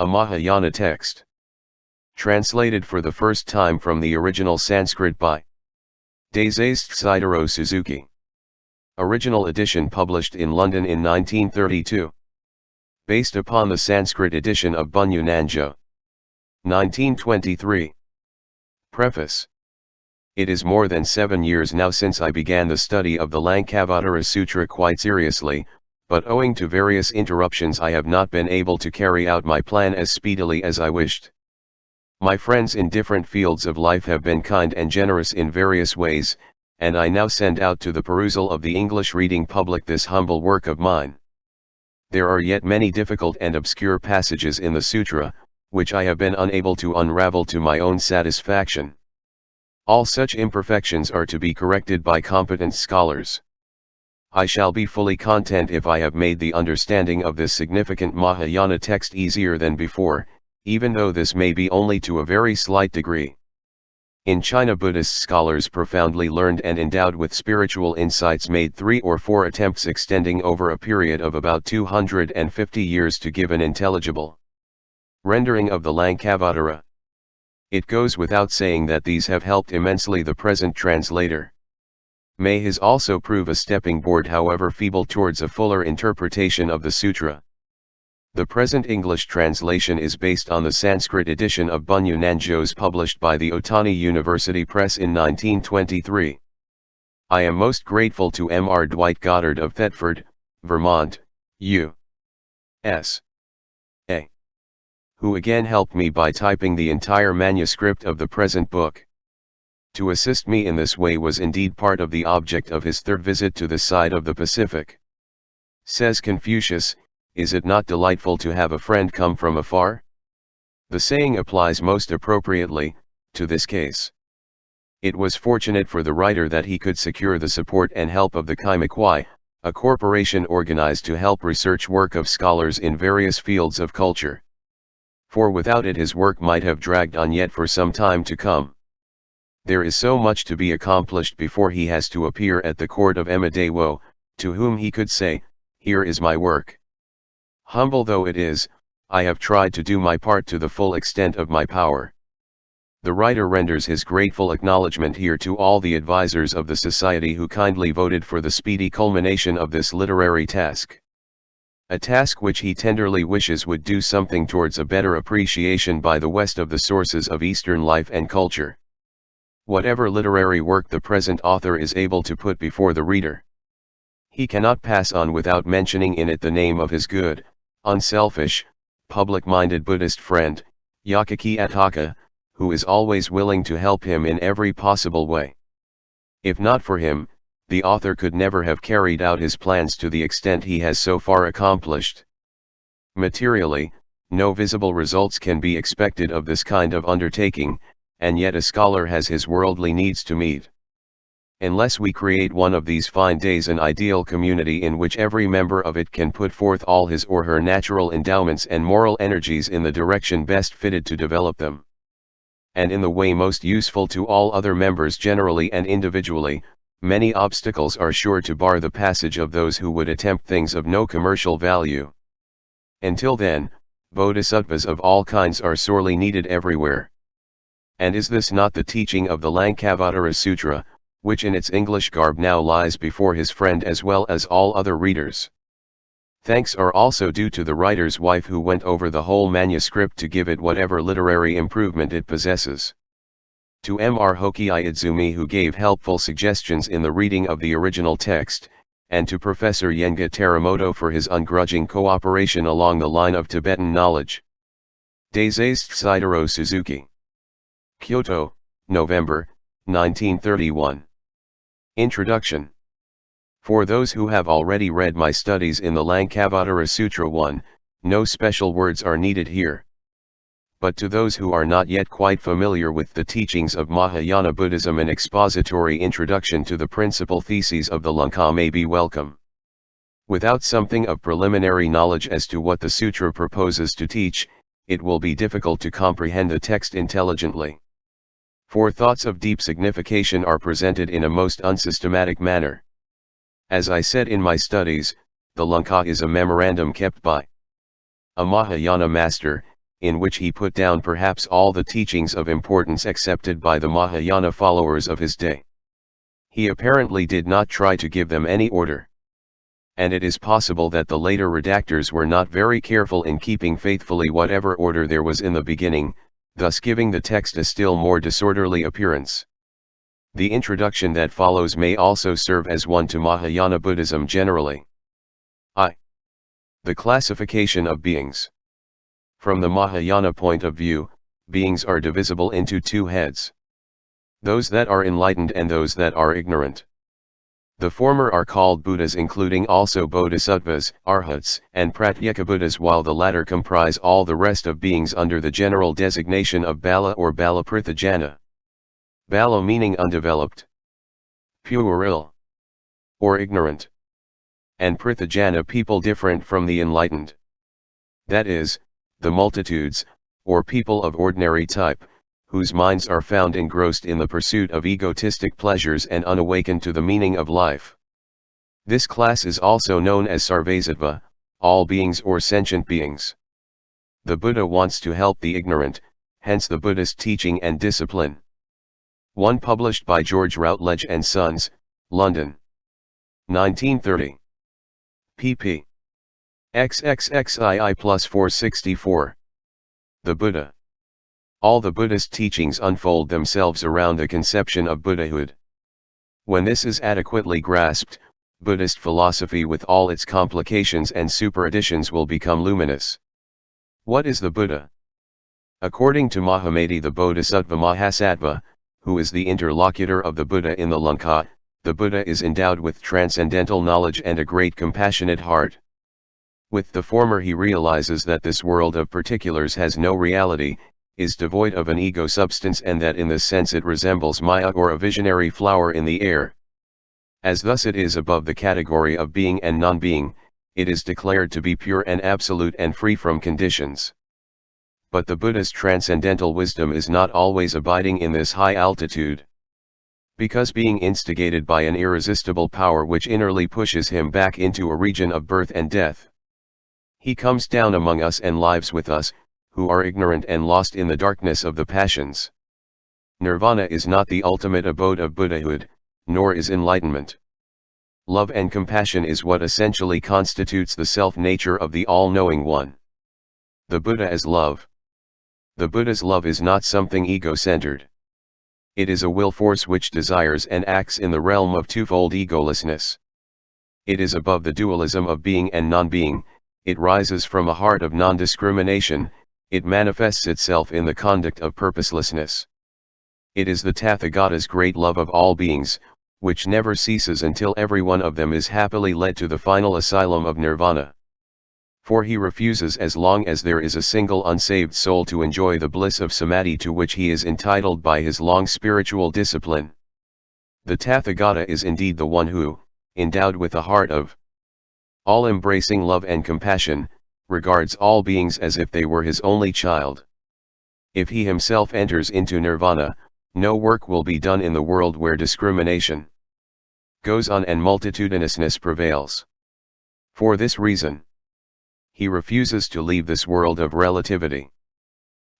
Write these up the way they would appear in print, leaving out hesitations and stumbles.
a Mahayana text. Translated for the first time from the original Sanskrit by DAISETZ Suzuki. Original edition published in London in 1932. Based upon the Sanskrit edition of Bunyu Nanjo. 1923. Preface. It is more than 7 years now since I began the study of the Lankavatara Sutra quite seriously, but owing to various interruptions I have not been able to carry out my plan as speedily as I wished. My friends in different fields of life have been kind and generous in various ways, and I now send out to the perusal of the English reading public this humble work of mine. There are yet many difficult and obscure passages in the sutra, which I have been unable to unravel to my own satisfaction. All such imperfections are to be corrected by competent scholars. I shall be fully content if I have made the understanding of this significant Mahayana text easier than before, even though this may be only to a very slight degree. In China, Buddhist scholars profoundly learned and endowed with spiritual insights made 3 or 4 attempts extending over a period of about 250 years to give an intelligible rendering of the Lankavatara. It goes without saying that these have helped immensely the present translator. May his also prove a stepping board, however feeble, towards a fuller interpretation of the sutra. The present English translation is based on the Sanskrit edition of Bunyu Nanjo's published by the Otani University Press in 1923. I am most grateful to Mr. Dwight Goddard of Thetford, Vermont, U.S.A., who again helped me by typing the entire manuscript of the present book. To assist me in this way was indeed part of the object of his third visit to this side of the Pacific. Says Confucius, "Is it not delightful to have a friend come from afar?" The saying applies most appropriately to this case. It was fortunate for the writer that he could secure the support and help of the Kaimakwai, a corporation organized to help research work of scholars in various fields of culture. For without it his work might have dragged on yet for some time to come. There is so much to be accomplished before he has to appear at the court of Emadewo, to whom he could say, "Here is my work." Humble though it is, I have tried to do my part to the full extent of my power. The writer renders his grateful acknowledgement here to all the advisors of the Society who kindly voted for the speedy culmination of this literary task. A task which he tenderly wishes would do something towards a better appreciation by the West of the sources of Eastern life and culture. Whatever literary work the present author is able to put before the reader, he cannot pass on without mentioning in it the name of his good, unselfish, public-minded Buddhist friend, Yakaki Ataka, who is always willing to help him in every possible way. If not for him, the author could never have carried out his plans to the extent he has so far accomplished. Materially, no visible results can be expected of this kind of undertaking, and yet a scholar has his worldly needs to meet. Unless we create one of these fine days an ideal community in which every member of it can put forth all his or her natural endowments and moral energies in the direction best fitted to develop them, and in the way most useful to all other members generally and individually, many obstacles are sure to bar the passage of those who would attempt things of no commercial value. Until then, Bodhisattvas of all kinds are sorely needed everywhere. And is this not the teaching of the Lankavatara Sutra, which in its English garb now lies before his friend as well as all other readers? Thanks are also due to the writer's wife who went over the whole manuscript to give it whatever literary improvement it possesses. To Mr. Hoki Iizumi who gave helpful suggestions in the reading of the original text, and to Professor Yenga Teramoto for his ungrudging cooperation along the line of Tibetan knowledge. DAISETZ TEITARO Suzuki. Kyoto, November, 1931. Introduction. For those who have already read my studies in the Lankavatara Sutra 1, no special words are needed here. But to those who are not yet quite familiar with the teachings of Mahayana Buddhism, an expository introduction to the principal theses of the Lanka may be welcome. Without something of preliminary knowledge as to what the sutra proposes to teach, it will be difficult to comprehend the text intelligently. For thoughts of deep signification are presented in a most unsystematic manner. As I said in my studies, the Lanka is a memorandum kept by a Mahayana master, in which he put down perhaps all the teachings of importance accepted by the Mahayana followers of his day. He apparently did not try to give them any order. And it is possible that the later redactors were not very careful in keeping faithfully whatever order there was in the beginning, thus giving the text a still more disorderly appearance. The introduction that follows may also serve as one to Mahayana Buddhism generally. I. The classification of beings. From the Mahayana point of view, beings are divisible into two heads. Those that are enlightened and those that are ignorant. The former are called Buddhas, including also Bodhisattvas, Arhats, and Pratyekabuddhas, while the latter comprise all the rest of beings under the general designation of Bala or Balaprithajana. Bala meaning undeveloped, puerile, or ignorant, and Prithajana people different from the enlightened. That is, the multitudes, or people of ordinary type, whose minds are found engrossed in the pursuit of egotistic pleasures and unawakened to the meaning of life. This class is also known as Sarvasattva, all beings or sentient beings. The Buddha wants to help the ignorant, hence the Buddhist teaching and discipline. 1 published by George Routledge and Sons, London. 1930. pp. XXXII plus 464. The Buddha. All the Buddhist teachings unfold themselves around the conception of Buddhahood. When this is adequately grasped, Buddhist philosophy with all its complications and superadditions will become luminous. What is the Buddha? According to Mahamati the Bodhisattva Mahasattva, who is the interlocutor of the Buddha in the Lanka, the Buddha is endowed with transcendental knowledge and a great compassionate heart. With the former he realizes that this world of particulars has no reality, is devoid of an ego substance, and that in this sense it resembles Maya or a visionary flower in the air. As thus it is above the category of being and non-being, it is declared to be pure and absolute and free from conditions. But the Buddha's transcendental wisdom is not always abiding in this high altitude. Because being instigated by an irresistible power which innerly pushes him back into a region of birth and death, he comes down among us and lives with us, who are ignorant and lost in the darkness of the passions. Nirvana is not the ultimate abode of Buddhahood, nor is enlightenment. Love and compassion is what essentially constitutes the self-nature of the all-knowing one. The Buddha is love. The Buddha's love is not something ego-centered. It is a will force which desires and acts in the realm of twofold egolessness. It is above the dualism of being and non-being, it rises from a heart of non-discrimination, it manifests itself in the conduct of purposelessness. It is the Tathagata's great love of all beings, which never ceases until every one of them is happily led to the final asylum of nirvana. For he refuses as long as there is a single unsaved soul to enjoy the bliss of samadhi to which he is entitled by his long spiritual discipline. The Tathagata is indeed the one who, endowed with a heart of all-embracing love and compassion, regards all beings as if they were his only child. If he himself enters into nirvana, no work will be done in the world where discrimination goes on and multitudinousness prevails. For this reason, he refuses to leave this world of relativity.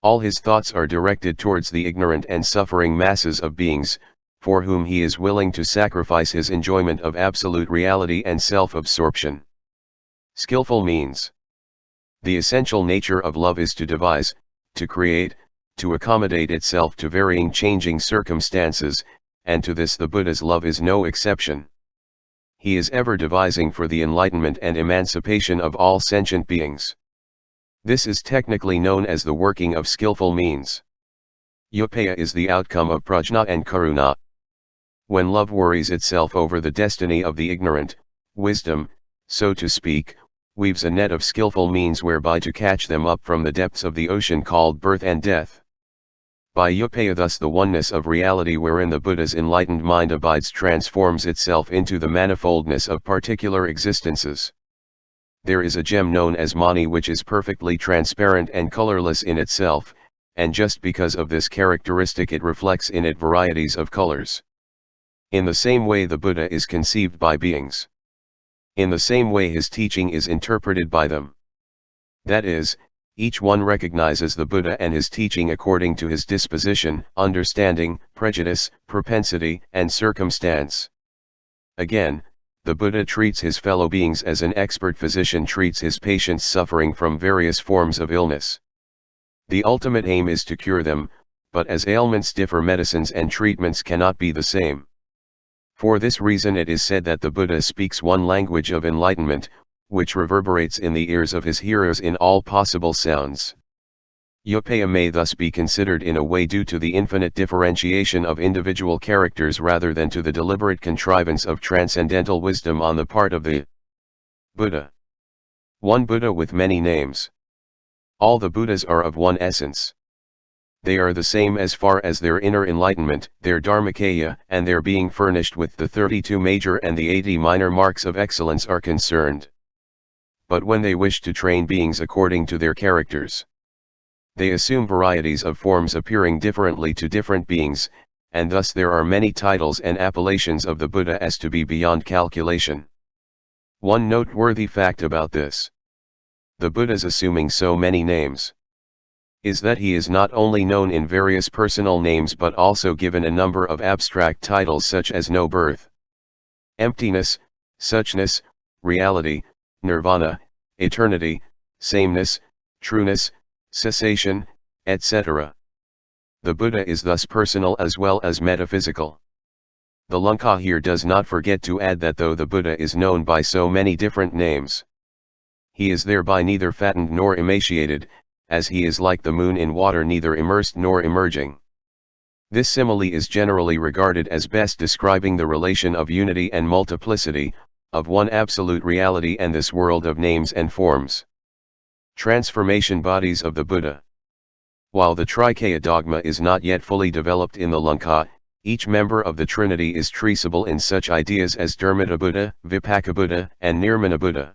All his thoughts are directed towards the ignorant and suffering masses of beings, for whom he is willing to sacrifice his enjoyment of absolute reality and self-absorption. Skillful means. The essential nature of love is to devise, to create, to accommodate itself to varying changing circumstances, and to this the Buddha's love is no exception. He is ever devising for the enlightenment and emancipation of all sentient beings. This is technically known as the working of skillful means. Upaya is the outcome of prajna and karuna. When love worries itself over the destiny of the ignorant, wisdom, so to speak, weaves a net of skillful means whereby to catch them up from the depths of the ocean called birth and death. By Upaya thus the oneness of reality wherein the Buddha's enlightened mind abides transforms itself into the manifoldness of particular existences. There is a gem known as mani which is perfectly transparent and colorless in itself, and just because of this characteristic it reflects in it varieties of colors. In the same way the Buddha is conceived by beings. In the same way his teaching is interpreted by them. That is, each one recognizes the Buddha and his teaching according to his disposition, understanding, prejudice, propensity, and circumstance. Again, the Buddha treats his fellow beings as an expert physician treats his patients suffering from various forms of illness. The ultimate aim is to cure them, but as ailments differ, medicines and treatments cannot be the same. For this reason it is said that the Buddha speaks one language of enlightenment, which reverberates in the ears of his hearers in all possible sounds. Upaya may thus be considered in a way due to the infinite differentiation of individual characters rather than to the deliberate contrivance of transcendental wisdom on the part of the Buddha. One Buddha with many names. All the Buddhas are of one essence. They are the same as far as their inner enlightenment, their dharmakaya, and their being furnished with the 32 major and the 80 minor marks of excellence are concerned. But when they wish to train beings according to their characters, they assume varieties of forms appearing differently to different beings, and thus there are many titles and appellations of the Buddha as to be beyond calculation. One noteworthy fact about this, the Buddha's assuming so many names, is that he is not only known in various personal names but also given a number of abstract titles such as no birth, emptiness, suchness, reality, nirvana, eternity, sameness, trueness, cessation, etc. The Buddha is thus personal as well as metaphysical. The Lanka here does not forget to add that though the Buddha is known by so many different names, he is thereby neither fattened nor emaciated, as he is like the moon in water, neither immersed nor emerging. This simile is generally regarded as best describing the relation of unity and multiplicity, of one absolute reality and this world of names and forms. Transformation bodies of the Buddha. While the Trikaya dogma is not yet fully developed in the Lanka, each member of the Trinity is traceable in such ideas as Dharmata Buddha, Vipaka Buddha, and Nirmana Buddha.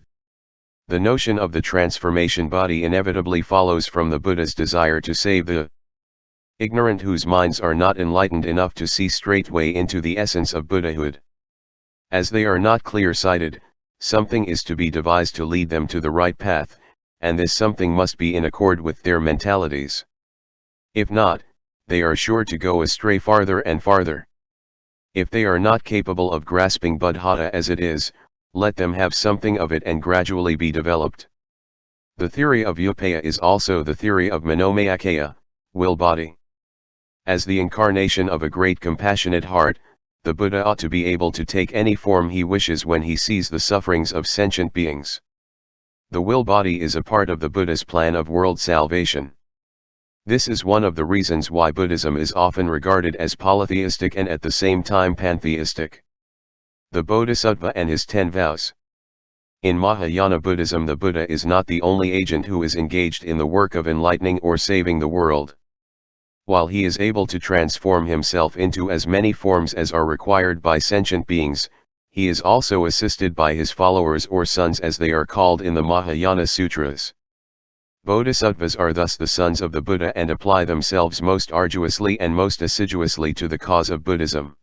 The notion of the transformation body inevitably follows from the Buddha's desire to save the ignorant whose minds are not enlightened enough to see straightway into the essence of Buddhahood. As they are not clear-sighted, something is to be devised to lead them to the right path, and this something must be in accord with their mentalities. If not, they are sure to go astray farther and farther. If they are not capable of grasping Buddhata as it is, let them have something of it and gradually be developed. The theory of Upaya is also the theory of Manomayakaya, will body. As the incarnation of a great compassionate heart, the Buddha ought to be able to take any form he wishes when he sees the sufferings of sentient beings. The will body is a part of the Buddha's plan of world salvation. This is one of the reasons why Buddhism is often regarded as polytheistic and at the same time pantheistic. The Bodhisattva and his 10 vows. In Mahayana Buddhism, the Buddha is not the only agent who is engaged in the work of enlightening or saving the world. While he is able to transform himself into as many forms as are required by sentient beings, he is also assisted by his followers or sons as they are called in the Mahayana Sutras. Bodhisattvas are thus the sons of the Buddha and apply themselves most arduously and most assiduously to the cause of Buddhism.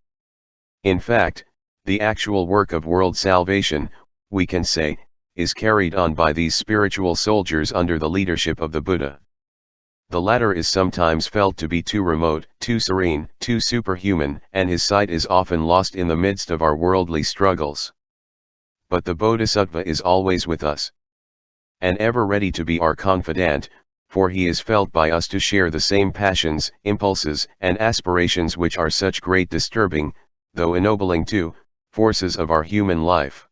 In fact, the actual work of world salvation, we can say, is carried on by these spiritual soldiers under the leadership of the Buddha. The latter is sometimes felt to be too remote, too serene, too superhuman, and his sight is often lost in the midst of our worldly struggles. But the Bodhisattva is always with us, and ever ready to be our confidant, for he is felt by us to share the same passions, impulses, and aspirations which are such great disturbing, though ennobling too, forces of our human life.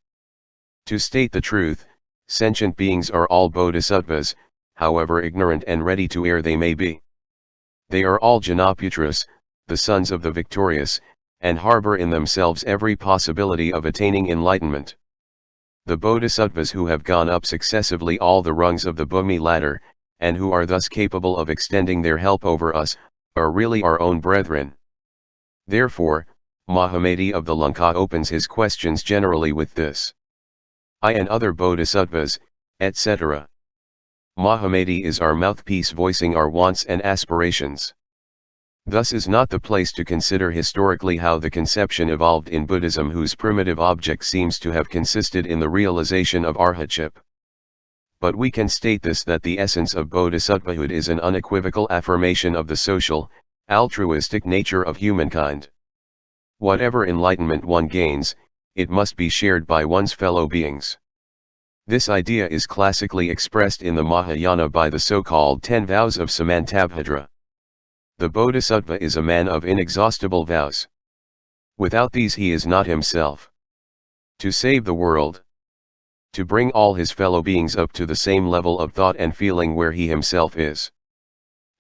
To state the truth, sentient beings are all bodhisattvas, however ignorant and ready to err they may be. They are all Janaputras, the sons of the victorious, and harbor in themselves every possibility of attaining enlightenment. The bodhisattvas who have gone up successively all the rungs of the Bhumi ladder, and who are thus capable of extending their help over us, are really our own brethren. Therefore, Mahamedi of the Lanka opens his questions generally with this: I and other bodhisattvas, etc. Mahamedi is our mouthpiece voicing our wants and aspirations. Thus is not the place to consider historically how the conception evolved in Buddhism, whose primitive object seems to have consisted in the realization of arhatship. But we can state this, that the essence of bodhisattvahood is an unequivocal affirmation of the social, altruistic nature of humankind. Whatever enlightenment one gains, it must be shared by one's fellow beings. This idea is classically expressed in the Mahayana by the so-called 10 vows of Samantabhadra. The Bodhisattva is a man of inexhaustible vows. Without these he is not himself. To save the world. To bring all his fellow beings up to the same level of thought and feeling where he himself is.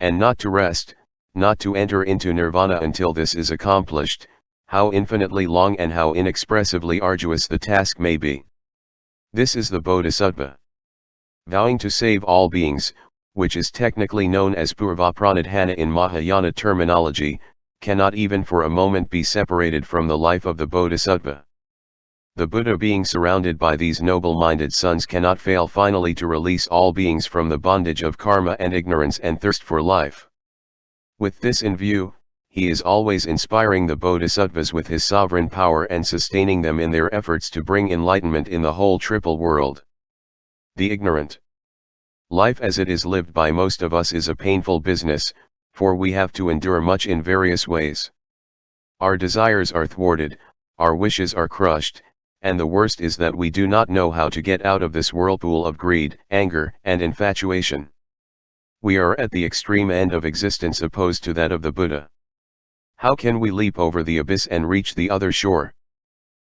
And not to rest, not to enter into nirvana until this is accomplished, how infinitely long and how inexpressibly arduous the task may be. This is the Bodhisattva. Vowing to save all beings, which is technically known as purvapranidhana in Mahayana terminology, cannot even for a moment be separated from the life of the Bodhisattva. The Buddha, being surrounded by these noble-minded sons, cannot fail finally to release all beings from the bondage of karma and ignorance and thirst for life. With this in view, he is always inspiring the Bodhisattvas with his sovereign power and sustaining them in their efforts to bring enlightenment in the whole triple world. The ignorant. Life as it is lived by most of us is a painful business, for we have to endure much in various ways. Our desires are thwarted, our wishes are crushed, and the worst is that we do not know how to get out of this whirlpool of greed, anger, and infatuation. We are at the extreme end of existence opposed to that of the Buddha. How can we leap over the abyss and reach the other shore?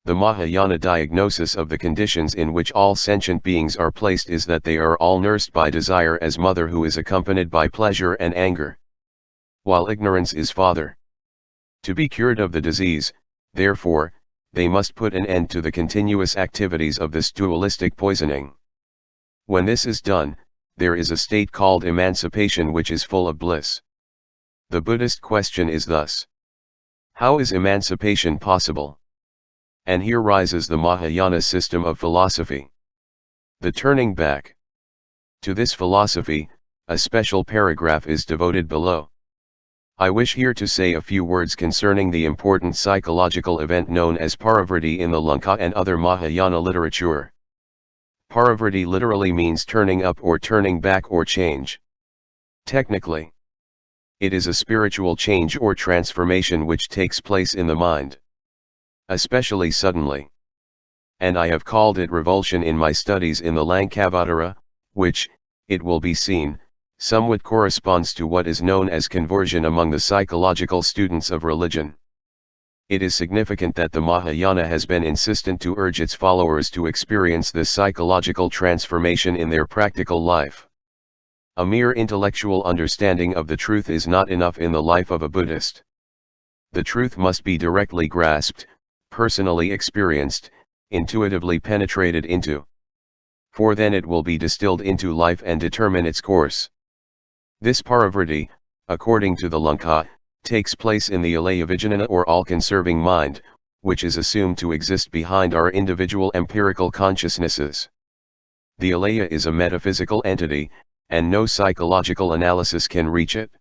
The Mahayana diagnosis of the conditions in which all sentient beings are placed is that they are all nursed by desire as mother, who is accompanied by pleasure and anger, while ignorance is father. To be cured of the disease, therefore, they must put an end to the continuous activities of this dualistic poisoning. When this is done, there is a state called emancipation which is full of bliss. The Buddhist question is thus: how is emancipation possible? And here rises the Mahayana system of philosophy. The turning back. To this philosophy, a special paragraph is devoted below. I wish here to say a few words concerning the important psychological event known as paravritti in the Lanka and other Mahayana literature. Paravritti literally means turning up or turning back or change. Technically, it is a spiritual change or transformation which takes place in the mind, especially suddenly. And I have called it revulsion in my studies in the Lankavatara, which, it will be seen, somewhat corresponds to what is known as conversion among the psychological students of religion. It is significant that the Mahayana has been insistent to urge its followers to experience this psychological transformation in their practical life. A mere intellectual understanding of the truth is not enough in the life of a Buddhist. The truth must be directly grasped, personally experienced, intuitively penetrated into. For then it will be distilled into life and determine its course. This paravritti, according to the Lanka, takes place in the alaya-vijnana or all-conserving mind, which is assumed to exist behind our individual empirical consciousnesses. The alaya is a metaphysical entity, and no psychological analysis can reach it.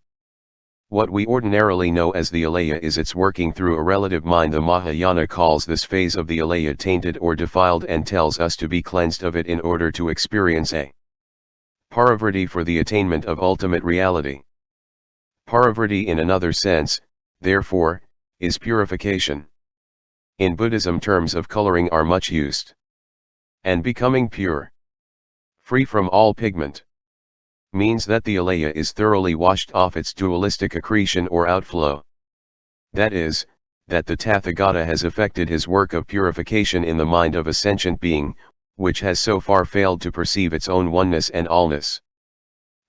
What we ordinarily know as the alaya is its working through a relative mind. The Mahayana calls this phase of the alaya tainted or defiled and tells us to be cleansed of it in order to experience a paravritti for the attainment of ultimate reality. Paravritti in another sense, therefore, is purification. In Buddhism, terms of coloring are much used. And becoming pure, free from all pigment, means that the alaya is thoroughly washed off its dualistic accretion or outflow. That is, that the Tathagata has effected his work of purification in the mind of a sentient being, which has so far failed to perceive its own oneness and allness.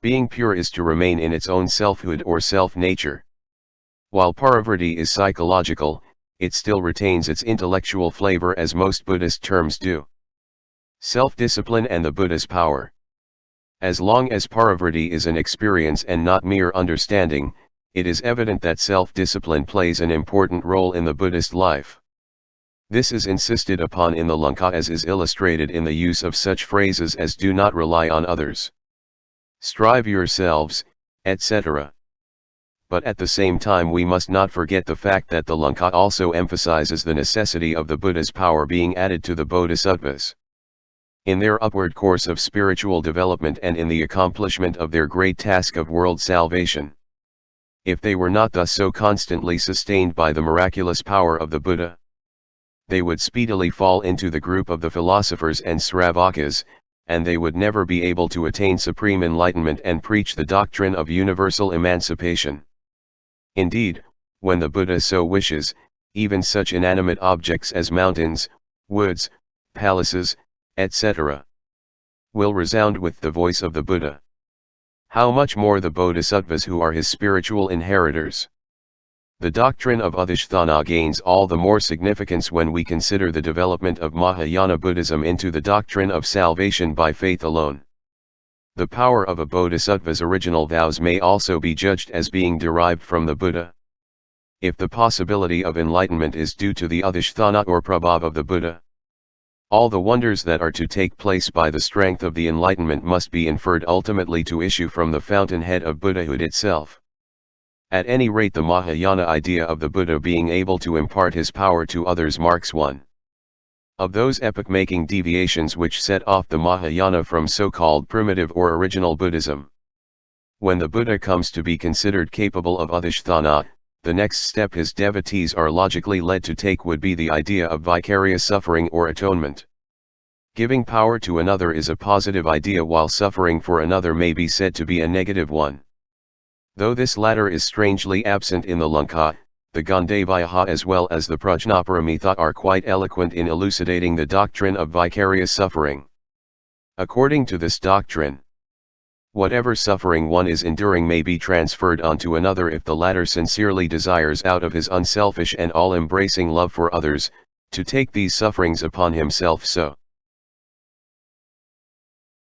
Being pure is to remain in its own selfhood or self-nature. While paravritti is psychological, it still retains its intellectual flavor, as most Buddhist terms do. Self-discipline and the Buddha's power. As long as paravritti is an experience and not mere understanding, it is evident that self-discipline plays an important role in the Buddhist life. This is insisted upon in the Lanka, as is illustrated in the use of such phrases as "do not rely on others," "strive yourselves," etc. But at the same time we must not forget the fact that the Lanka also emphasizes the necessity of the Buddha's power being added to the Bodhisattvas. in their upward course of spiritual development and in the accomplishment of their great task of world salvation. If they were not thus so constantly sustained by the miraculous power of the Buddha, they would speedily fall into the group of the philosophers and Sravakas, and they would never be able to attain supreme enlightenment and preach the doctrine of universal emancipation. Indeed, when the Buddha so wishes, even such inanimate objects as mountains, woods, palaces, etc., will resound with the voice of the Buddha. How much more the Bodhisattvas who are his spiritual inheritors. The doctrine of Adhisthana gains all the more significance when we consider the development of Mahayana Buddhism into the doctrine of salvation by faith alone. The power of a Bodhisattva's original vows may also be judged as being derived from the Buddha. If the possibility of enlightenment is due to the Adhisthana or Prabhav of the Buddha, all the wonders that are to take place by the strength of the enlightenment must be inferred ultimately to issue from the fountainhead of Buddhahood itself. At any rate, the Mahayana idea of the Buddha being able to impart his power to others marks one of those epoch-making deviations which set off the Mahayana from so-called primitive or original Buddhism. When the Buddha comes to be considered capable of Adhisthana, the next step his devotees are logically led to take would be the idea of vicarious suffering or atonement. Giving power to another is a positive idea, while suffering for another may be said to be a negative one. Though this latter is strangely absent in the Lanka, the Gandhavayaha as well as the Prajnaparamita are quite eloquent in elucidating the doctrine of vicarious suffering. According to this doctrine, whatever suffering one is enduring may be transferred onto another if the latter sincerely desires, out of his unselfish and all-embracing love for others, to take these sufferings upon himself so.